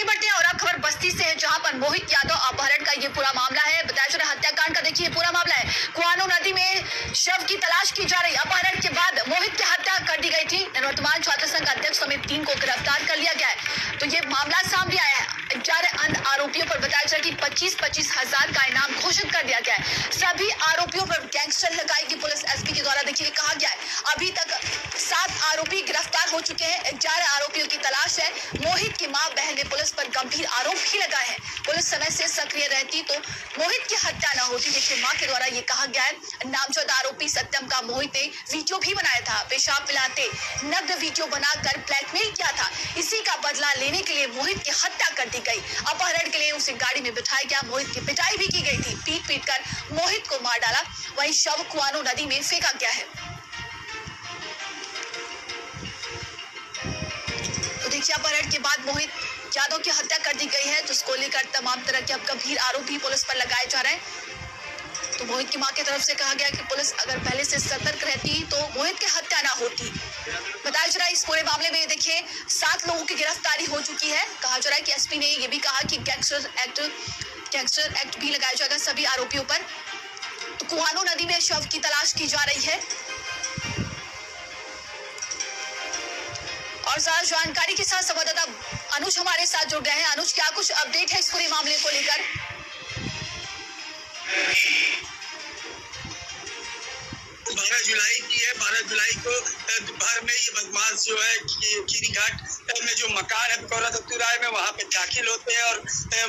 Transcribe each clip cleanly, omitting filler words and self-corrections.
बढ़ते हैं और अब खबर बस्ती से है, जहां पर मोहित यादव अपहरण का ये पूरा मामला है। बताया जा रहा है हत्याकांड का देखिए पूरा मामला है। कुआनो नदी में शव की तलाश की जा रही। अपहरण के बाद मोहित की हत्या कर दी गई थी। वर्तमान छात्र संघ अध्यक्ष समेत 3 को गिरफ्तार कर लिया गया है। तो ये मामला सामने आया है। 11 अन्य आरोपियों पर बताया जा रहा है कि 25-25 हजार का इनाम घोषित कर दिया गया है। सभी आरोपियों पर गैंगस्टर लगाएगी पुलिस। एसपी के द्वारा देखिए कहा गया है अभी तक 7 आरोपी गिरफ्तार हो चुके हैं। 11 आरोपियों की तलाश है। मोहित की मां बहन ने पुलिस पर गंभीर आरोप भी लगाए हैं। पुलिस समय से सक्रिय रहती तो मोहित की हत्या न होती। देखिए मां के द्वारा ये कहा गया है। नामजद आरोपी सत्यम का मोहित ने वीडियो भी बनाया था। पेशाब पिलाते नग्न वीडियो बनाकर ब्लैकमेल किया था। इसी का बदला लेने के लिए मोहित की हत्या कर दी गई। अपहरण के लिए उसे गाड़ी में बिठाया गया। मोहित की पिटाई भी की गई थी। पीट कर मोहित को मार डाला। वहीं शव कुआनो नदी में फेंका गया है। तो देखिए अपहरण के बाद मोहित यादव की हत्या कर दी गई है, जिसको लेकर तमाम तरह के अब गंभीर आरोप भी पुलिस पर लगाए जा रहे हैं। तो मोहित की मां की तरफ से कहा गया कि पुलिस अगर पहले से सतर्क रहती तो मोहित की हत्या ना होती। बताया जा रहा है इस पूरे मामले में देखिए 7 लोगों की गिरफ्तारी हो चुकी है। कहा जा रहा है कि एसपी ने यह भी कहा कि गैंगस्टर एक्ट भी लगाया जाएगा सभी आरोपियों पर। तो कुआनो नदी में शव की तलाश की जा रही है। और ज्यादा जानकारी के साथ संवाददाता अनुज हमारे साथ जुड़ गए हैं। अनुज, क्या कुछ अपडेट है इस पूरे मामले को लेकर? 12 जुलाई की है। 12 जुलाई को दोपहर में ये बदमाश जो है खीरी घाट में जो मकान है बकौरा दत्तूराय में, वहाँ पे दाखिल होते हैं और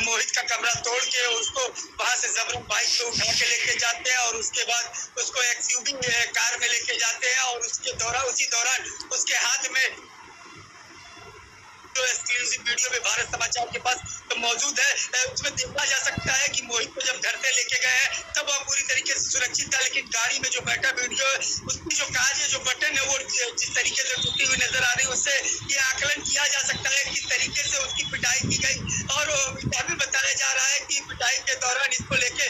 मोहित का कमरा तोड़ के उसको वहाँ से जबरन बाइक पे उठा के लेके जाते हैं और उसके बाद उसको एक्सयूवी कार में लेके जाते हैं और उसी दौरान उसके हाथ में जो एक्सक्लूसिव वीडियो में भारत समाचार के पास तो मौजूद है, उसमें देखा जा सकता है कि मोहित को जब घर पे लेके गए हैं तब वह पूरी तरीके से सुरक्षित था, लेकिन गाड़ी में जो बैठा वीडियो है उसकी जो कांच है, जो बटन है, वो जिस तरीके से टूटी हुई नजर आ रही है, उससे ये आकलन किया जा सकता है किस तरीके से उसकी पिटाई की गई। और यह भी बताया जा रहा है कि पिटाई के दौरान इसको लेके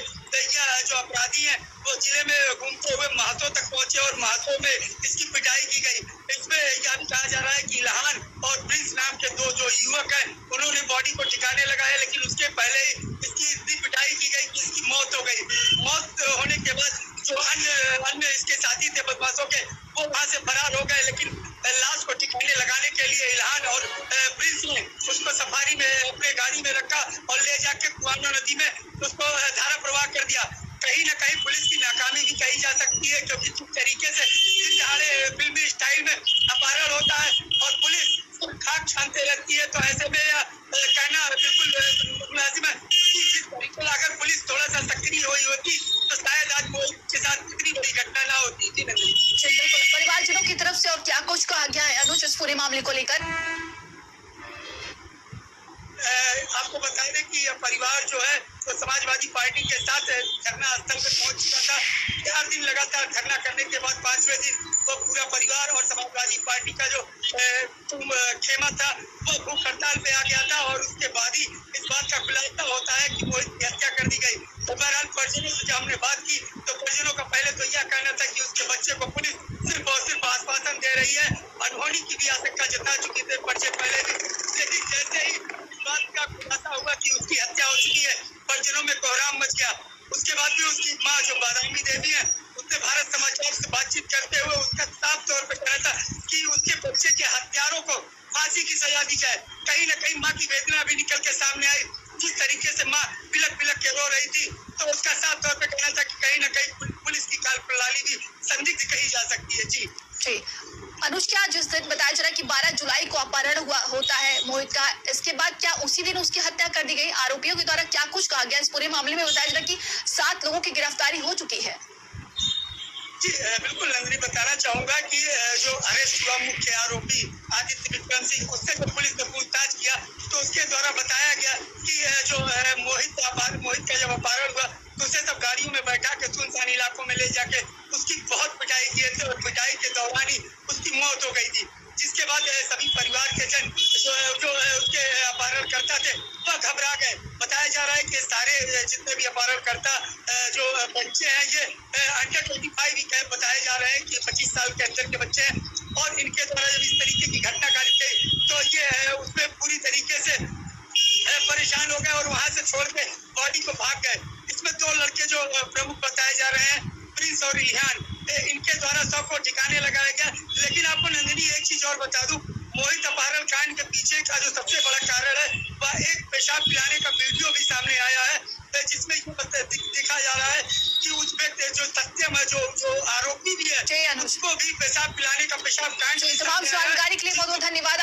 जो अपराधी हैं वो जिले में घूमते हुए महातो तक पहुंचे और महातो में इसकी पिटाई की गई। इसमें यह भी कहा जा रहा है कि इल्हान और प्रिंस नाम के 2 जो युवक हैं उन्होंने बॉडी को ठिकाने लगाया, लेकिन उसके पहले ही इसकी इतनी पिटाई की गई कि इसकी मौत हो गई। मौत होने के बाद जो अन्य इसके साथी थे बदमाशों के, वो वहां से फरार हो गए, लेकिन लाश को ठिकाने लगाने के लिए इल्हान और प्रिंस ने उसको सफारी में अपने गाड़ी में रखा और ले जाके कुआनो नदी में उसको धारा प्रवाह कर दिया। कहीं ना कहीं पुलिस की नाकामी भी कही जा सकती है, क्योंकि जिस तरीके से फिल्मी स्टाइल में अपहरण होता है और पुलिस खाक छानते रहती है, तो ऐसे में कहना बिल्कुल लाजिम है कि जिस तरीके से अगर पुलिस थोड़ा सा सक्रिय हुई होती तो शायद आज मोहित के साथ इतनी बड़ी घटना ना होती थी। बिल्कुल परिवारजनों की तरफ से और क्या कुछ कहा गया है अनुज इस पूरे मामले को लेकर? आपको बता दें कि परिवार जो है तो समाजवादी पार्टी के साथ धरना स्थल पर पहुंच चुका था। 4 दिन लगातार धरना करने के बाद 5वें दिन वो पूरा परिवार और समाजवादी पार्टी का जो खेमा था वो भूख हड़ताल पे आ गया था और उसके बाद ही इस बात का खुलासा होता है कि मोहित की हत्या कर दी गई। तो बहरहाल परिजनों से जब हमने बात की तो परिजनों का पहले तो यह कहना था कि उसके बच्चे को पुलिस सिर्फ और सिर्फ आश्वासन दे रही है। अनहोनी की भी आशंका जता चुकी थे परिजन पहले भी, लेकिन जैसे ही इस बात का खुलासा हुआ कि उसकी हत्या हो चुकी है, परिजनों में कोहराम मच गया। उसके बाद भी उसकी माँ जो बादामी देवी है, उसने भारत समाचार से बातचीत करते हुए उसका साफ तौर पर कहना था कि उसके बच्चे के हत्यारों को फांसी की सजा दी जाए। कहीं ना कहीं माँ की वेदना भी निकल के सामने आई। जिस तरीके से माँ बिलक के रो रही थी, तो उसका साफ तौर पर कहना था कि कहीं ना कहीं पुलिस की काल प्रणाली भी संदिग्ध कही जा सकती है। जी अनुज, क्या जिस दिन बताया जा रहा है कि 12 जुलाई को अपहरण होता है मोहित का, इसके बाद क्या उसी दिन उसकी हत्या कर दी गई? आरोपियों के द्वारा क्या कुछ कहा गया इस पूरे मामले में? बताया जा रहा है कि 7 लोगों की गिरफ्तारी हो चुकी है। जी बिल्कुल नंदिनी, बताना चाहूंगा कि जो अरेस्ट हुआ मुख्य आरोपी आदित्य विक्रम सिंह, उससे जब पुलिस ने पूछताछ किया तो उसके द्वारा बताया गया कि जो मोहित का जब अपहरण हुआ तो उसे सब गाड़ियों में बैठा के सुनसान इलाकों में ले जाके उसकी बहुत पिटाई किए थे और पिटाई के दौरान ही उसकी मौत हो गई थी। जिसके बाद सभी परिवार के जन जो उसके अपहरणकर्ता थे वह घबरा गए। बताया जा रहा है कि सारे जितने भी अपहरणकर्ता जो बच्चे हैं ये अंडर 25 ही बताए जा रहे हैं कि 25 साल के अंदर के बच्चे हैं और इनके द्वारा जब इस तरीके की घटना घटित गई तो ये उसमें पूरी तरीके से वहां से छोड़ के बॉडी को भाग गए। इसमें 2 लड़के जो प्रमुख बताए जा रहे हैं, प्रिंस और इल्हान, इनके द्वारा शव को ठिकाने लगाया गया। लेकिन आपको नंदिनी एक चीज और बता दूं, मोहित अपहरण कांड के पीछे का जो सबसे बड़ा कारण है वह एक पेशाब पिलाने का वीडियो भी सामने आया है, जिसमें दिखा जा रहा है कि उस व्यक्ति जो सत्यम है, जो आरोपी भी है, उसको भी पेशाब पिलाने का पेशाब कांड। तमाम जानकारी के लिए बहुत बहुत धन्यवाद।